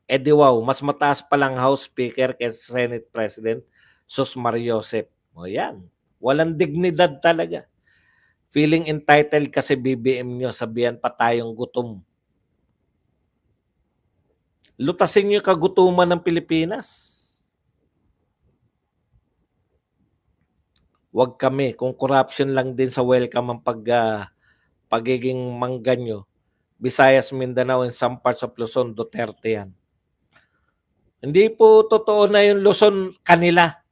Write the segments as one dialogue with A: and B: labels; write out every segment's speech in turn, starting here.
A: Eh di wow, mas mataas palang House Speaker kaysa Senate President, sus Mariosep. O yan, walang dignidad talaga. Feeling entitled kasi BBM nyo, sabihan pa tayong gutom. Lutasin nyo kagutuman ng Pilipinas. Huwag kami, kung corruption lang din sa welcome ang pagiging mangga nyo, Visayas, Mindanao, and some parts of Luzon, Duterte yan. Hindi po totoo na yung Luzon kanila.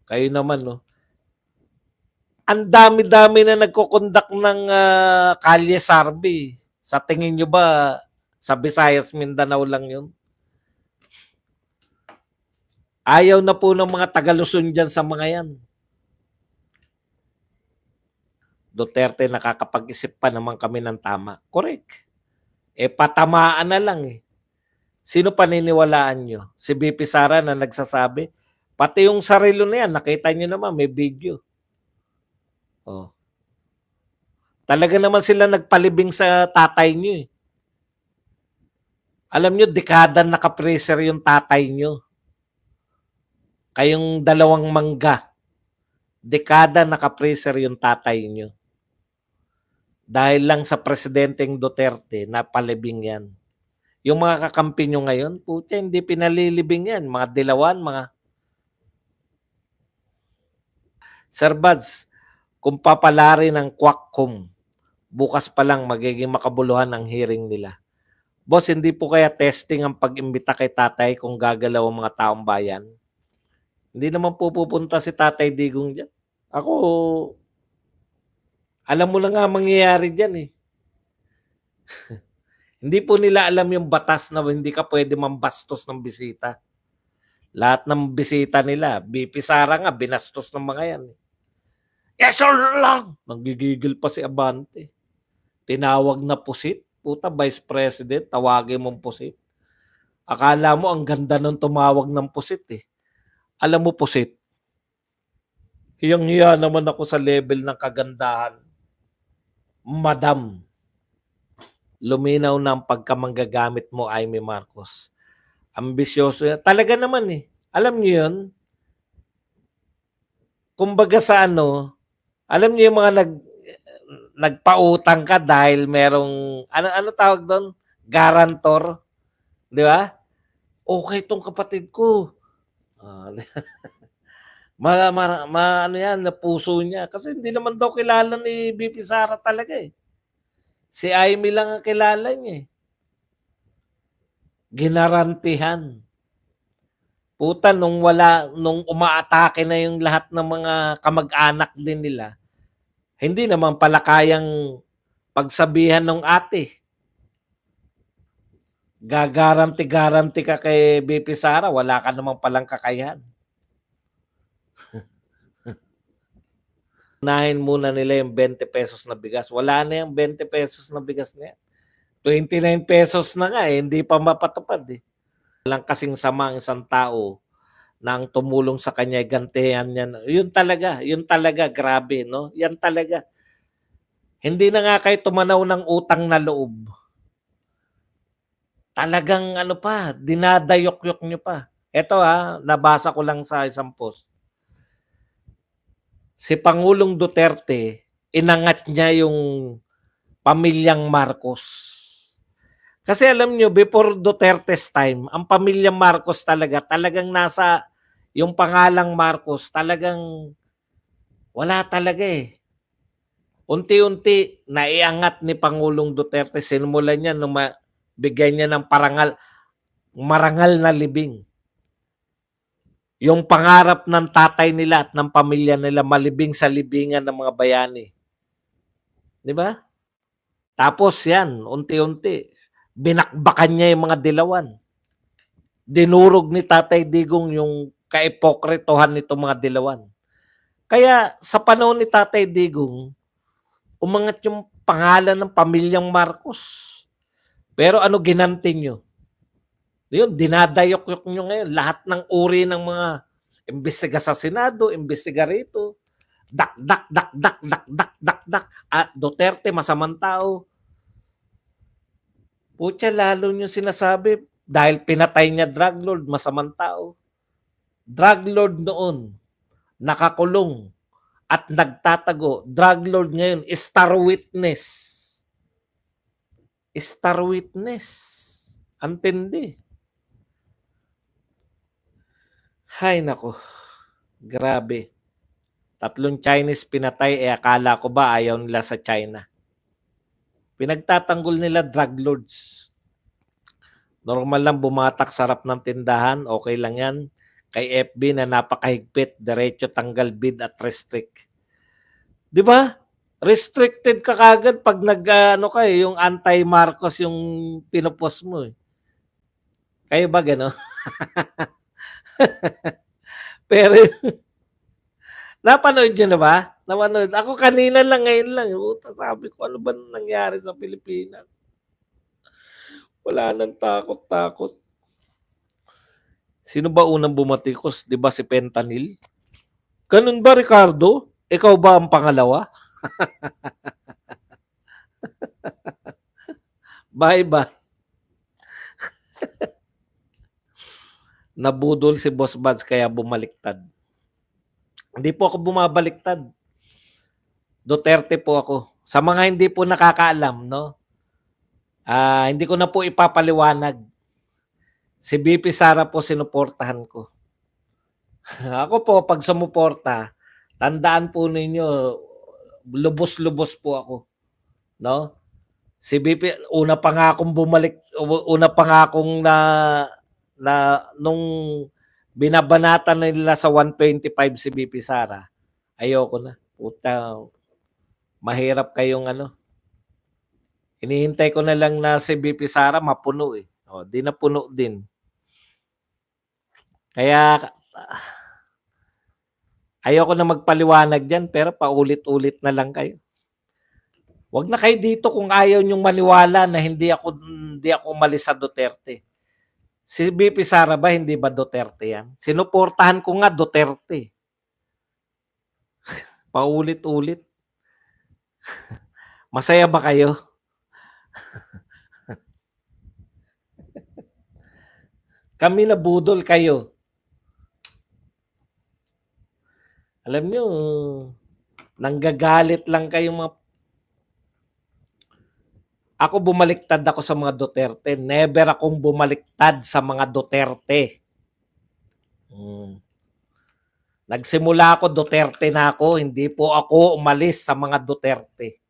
A: Kayo naman, no? Ang dami-dami na nagkokondak ng Kalye Sarbi. Sa tingin nyo ba, sa Visayas, Mindanao lang yun? Ayaw na po ng mga taga-Luzon dyan sa mga yan. Duterte, nakakapag-isip pa naman kami ng tama. Correct. Eh, patamaan na lang eh. Sino paniniwalaan nyo? Si BP Sara na nagsasabi, pati yung sarilo na yan, nakita nyo naman, may video. Oh. Talaga naman sila nagpalibing sa tatay nyo eh. Alam nyo, dekada nakapreser yung tatay nyo. Kayong dalawang mangga. Dekada nakapreser yung tatay nyo. Dahil lang sa presidenteng Duterte, napalibing yan. Yung mga kakampi nyo ngayon, puti, hindi pinalilibing yan. Mga dilawan, mga... Sir Buds, kung papalari ng Quackcom, bukas pa lang magiging makabuluhan ang hearing nila. Boss, hindi po kaya testing ang pag-imbita kay tatay kung gagalaw ang mga taong bayan? Hindi naman po pupunta si Tatay Digong dyan. Ako, alam mo na nga mangyayari dyan eh. Hindi po nila alam yung batas na hindi ka pwede mambastos ng bisita. Lahat ng bisita nila, BP Sara nga, binastos ng mga yan. Yes or lang! Nagigigil pa si Abante. Tinawag na pusit. Puta, Vice President, tawagin mong pusit. Akala mo ang ganda nung tumawag ng pusit eh. Alam mo pusit, hiyang-hiya naman ako sa level ng kagandahan. Madam, luminaw na ang pagkamanggagamit mo, Amy Marcos. Ambisyoso yan. Talaga naman eh. Alam niyo yun? Kumbaga sa ano, alam niyo yung mga nagpautang ka dahil merong, ano tawag doon? Guarantor. Di ba? Okay tong kapatid ko. Ano yan, na puso niya. Kasi hindi naman daw kilala ni BP Sara talaga eh. Si Amy lang ang kilala niya eh. Ginarantihan. Puta, nung umaatake na yung lahat ng mga kamag-anak din nila, hindi naman pala kayang pagsabihan ng ate. Gagaranti ka kay BP Sara, wala ka naman palang kakayahan. Unahin muna nila yung 20 pesos na bigas. Wala na yung 20 pesos na bigas na yan. 29 pesos na nga eh, hindi pa mapatupad eh. Walang kasing sama ang isang tao na ang tumulong sa kanya, gantihan niya. Yun talaga, grabe, no? Yan talaga. Hindi na nga kayo tumanaw ng utang na loob. Talagang ano pa, dinadayok-yok nyo pa. Ito nabasa ko lang sa isang post. Si Pangulong Duterte, inangat niya yung pamilyang Marcos. Kasi alam nyo, before Duterte's time, ang pamilyang Marcos talagang nasa yung pangalang Marcos, talagang wala talaga eh. Unti-unti, naiangat ni Pangulong Duterte, sinimulan niya nung bigyan niya ng marangal na libing. Yung pangarap ng tatay nila at ng pamilya nila, malibing sa libingan ng mga bayani. Di ba? Tapos yan, unti-unti, binakbakan niya yung mga dilawan. Dinurog ni Tatay Digong yung kaipokritohan nito mga dilawan. Kaya sa panahon ni Tatay Digong, umangat yung pangalan ng pamilyang Marcos. Pero ano ginanti nyo? Yun, dinadayok-yok nyo ngayon. Lahat ng uri ng mga imbestiga sa Senado, imbestiga rito, dak. Duterte, masamang tao. Pucha, lalo nyo sinasabi, Dahil pinatay niya drug lord, masamang tao. Drug lord noon, nakakulong at nagtatago. Drug lord ngayon, star witness. Star witness. Antindi. Hay nako, grabe. 3 Chinese pinatay, akala ko ba ayaw nila sa China. Pinagtatanggol nila drug lords. Normal lang bumatak sa harap ng tindahan, okay lang yan. Kay FB na napakahigpit, diretso tanggal bid at restrict. 'Di ba? Restricted ka kagad pag yung anti-Marcos yung pinopost mo. Kayo ba gano'n? Pero napanood nyo na ba? Napanood. Ako kanina lang, ngayon lang. Sabi ko, ano ba nangyari sa Pilipinas? Wala nang takot-takot. Sino ba unang bumatikos? Di ba si Fentanyl? Ganun ba, Ricardo? Ikaw ba ang pangalawa? Bye-bye. Nabudol si Boss Buds kaya bumaliktad. Hindi po ako bumabaliktad. Duterte po ako. Sa mga hindi po nakakaalam, no? Hindi ko na po ipapaliwanag. Si BP Sara po sinuportahan ko. Ako po, pag sumuporta, tandaan po ninyo, lubos-lubos po ako. No? Si BP, una pa nga akong nung binabanatan nila sa 125 si BP Sara, ayoko na. Puta, mahirap kayong hinihintay ko na lang na si BP Sara mapuno eh. O, di na puno din. Kaya, ayoko na magpaliwanag dyan, pero paulit-ulit na lang kayo. Huwag na kayo dito kung ayaw nyong maniwala na hindi ako umalis sa Duterte. Si BP Sara ba, hindi ba Duterte yan? Sinuportahan ko nga Duterte. Paulit-ulit. Masaya ba kayo? Kami na budol kayo. Alam nyo, nanggagalit lang kayo Ako bumaliktad ako sa mga Duterte. Never akong bumaliktad sa mga Duterte. Nagsimula ako, Duterte na ako. Hindi po ako umalis sa mga Duterte.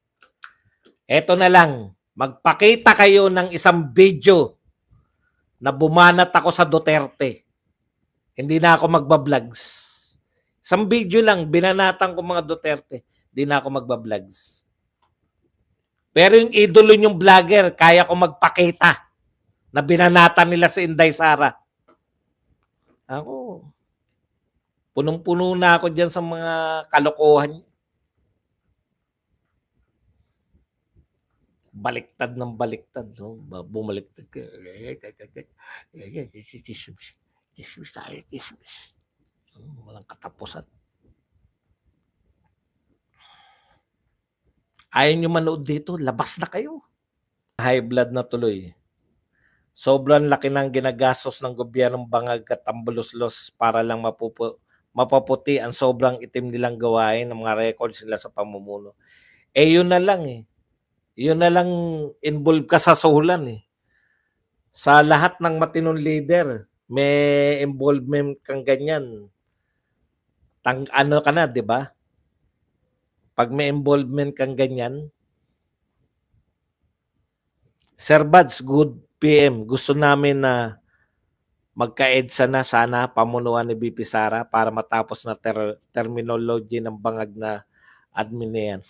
A: Eto na lang. Magpakita kayo ng isang video na bumanat ako sa Duterte. Hindi na ako magba-vlogs. Isang video lang, binanatan ko mga Duterte. Hindi na ako magba-vlogs. Pero yung idolo yung vlogger, kaya ko magpakita na binanatan nila si Inday Sara. Ako, punong-puno na ako dyan sa mga kalokohan. Baliktad ng baliktad. So, bumaliktad. Kismis tayo, kismis. Walang katapusan. Ayaw nyo manood dito, labas na kayo. High blood na tuloy. Sobrang laki ng ginagastos ng gobyernong Bangag at Tambulos-Los para lang mapaputi ang sobrang itim nilang gawain ng mga records nila sa pamumuno. Yun na lang eh. Yun na lang involved ka sa suhulan eh. Sa lahat ng matinong leader, may involvement kang ganyan. Ano ka na, di ba? Pag may involvement kang ganyan, Sir Buds, good PM. Gusto namin na magka-EDSA na sana pamunuan ni BP Sara para matapos na terminology ng bangag na admin na yan.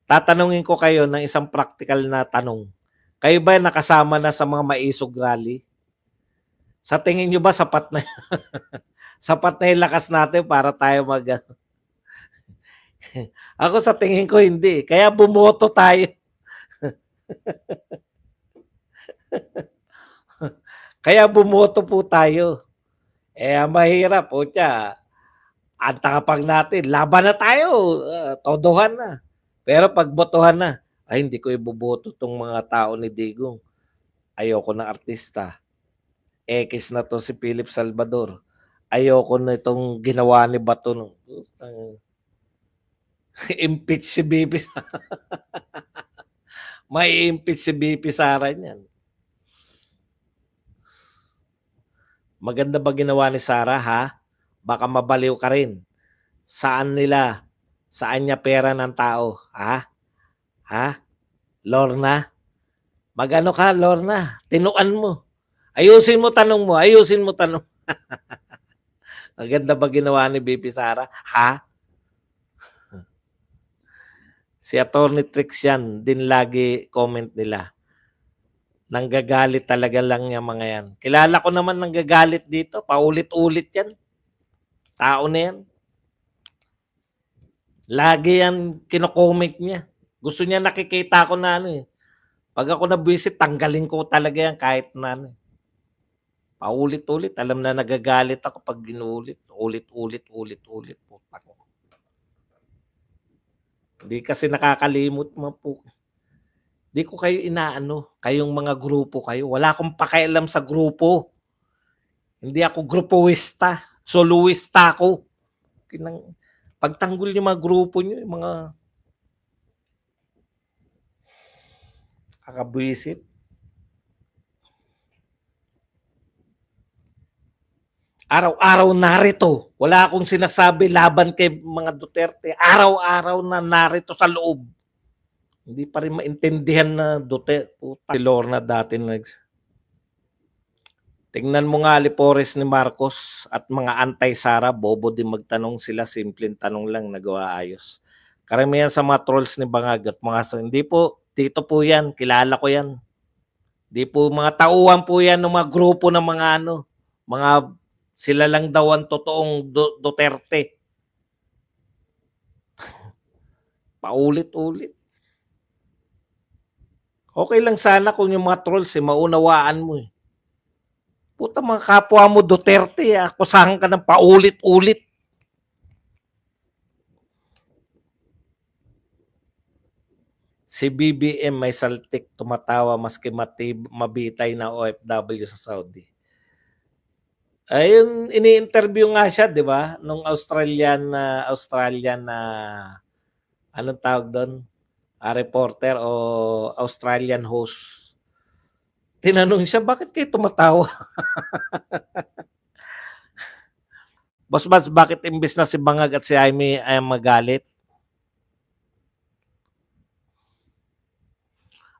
A: Tatanungin ko kayo ng isang practical na tanong. Kayo ba nakasama na sa mga maisog rally? Sa tingin nyo ba sapat na sapat na yung lakas natin para tayo Ako sa tingin ko hindi. Kaya bumoto tayo. Kaya bumoto po tayo. Mahirap po siya. Ang takapag natin, laban na tayo. Todohan na. Pero pag botohan na, hindi ko iboboto tong mga tao ni Digong. Ayoko na artista. Ekis na 'to si Philip Salvador. Ayoko na itong ginawa ni Bato 'no, putang impeach si VP Sara. Mai-impeach si VP Sara niyan. Maganda ba ginawa ni Sara, ha? Baka mabaliw ka rin. Saan niya pera ng tao, ha? Ha? Lorna? Mag-ano ka, Lorna? Tinuan mo. Ayusin mo tanong mo, ayusin mo tanong. Maganda ba ginawa ni VP Sara, ha? Si Attorney Trix yan, din lagi comment nila. Nanggagalit talaga lang yung mga yan. Kilala ko naman nanggagalit dito, paulit-ulit yan. Tao na yan. Lagi yan kino-comment niya. Gusto niya nakikita ko na ano eh. Pag ako nabwisit, tanggalin ko talaga yan kahit na ano. Paulit-ulit. Alam na nagagalit ako pag ginulit. Ulit-ulit. Hindi kasi nakakalimot mo po. Hindi ko kayo inaano. Kayong mga grupo kayo. Wala akong pakialam sa grupo. Hindi ako grupoista. Soloista ako. Pagtanggol yung mga grupo nyo, yung mga kakabwisit. Araw-araw narito. Wala akong sinasabi laban kay mga Duterte. Araw-araw na narito sa loob. Hindi pa rin maintindihan na Duterte. Puta, si Lorna dati tingnan mo nga Lipores ni Marcos at mga anti-Sara, bobo din magtanong sila, simpleng tanong lang, nagawa ayos. Karamihan sa mga trolls ni Bangag at mga hindi po, dito po yan, kilala ko yan. Hindi po, mga tauhan po yan ng mga grupo ng mga ano, mga sila lang daw ang totoong Duterte. Paulit-ulit. Okay lang sana kung yung mga trolls maunawaan mo eh. Puta mga kapwa mo Duterte, akusahan ka ng paulit-ulit. Si BBM may saltik, tumatawa maski mabitay na OFW sa Saudi. Ayun, ini-interview nga siya, 'di ba? Nung Australian na anong tawag doon? Reporter o Australian host. Tinanong siya, bakit kayo tumatawa? Boss, bakit imbis na si Bangag at si Jaime ay magalit?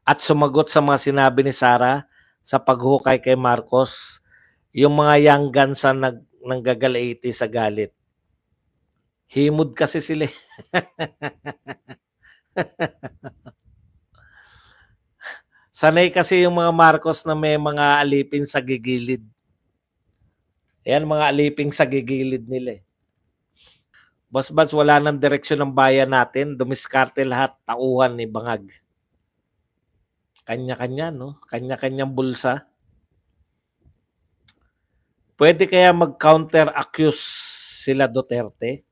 A: At sumagot sa mga sinabi ni Sara sa paghukay kay Marcos, yung mga young guns na nanggagalaiti sa galit. Himod kasi sila. Sanay kasi yung mga Marcos na may mga alipin sa gigilid. Ayan, mga aliping sa gigilid nila eh. Boss, wala nang direksyon ng bayan natin. Dumiskarte lahat, tauhan ni Bangag. Kanya-kanya, no? Kanya-kanyang bulsa. Pwede kaya mag-counter-accuse sila Duterte?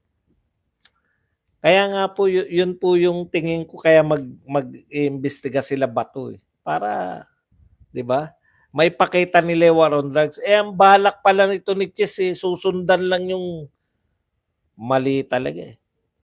A: Kaya nga po, yun po yung tingin ko kaya mag-iimbestiga sila Bato eh. Para, di ba? May pakita nila war on drugs. Ang balak pala nito ni Chess susundan lang yung mali talaga eh.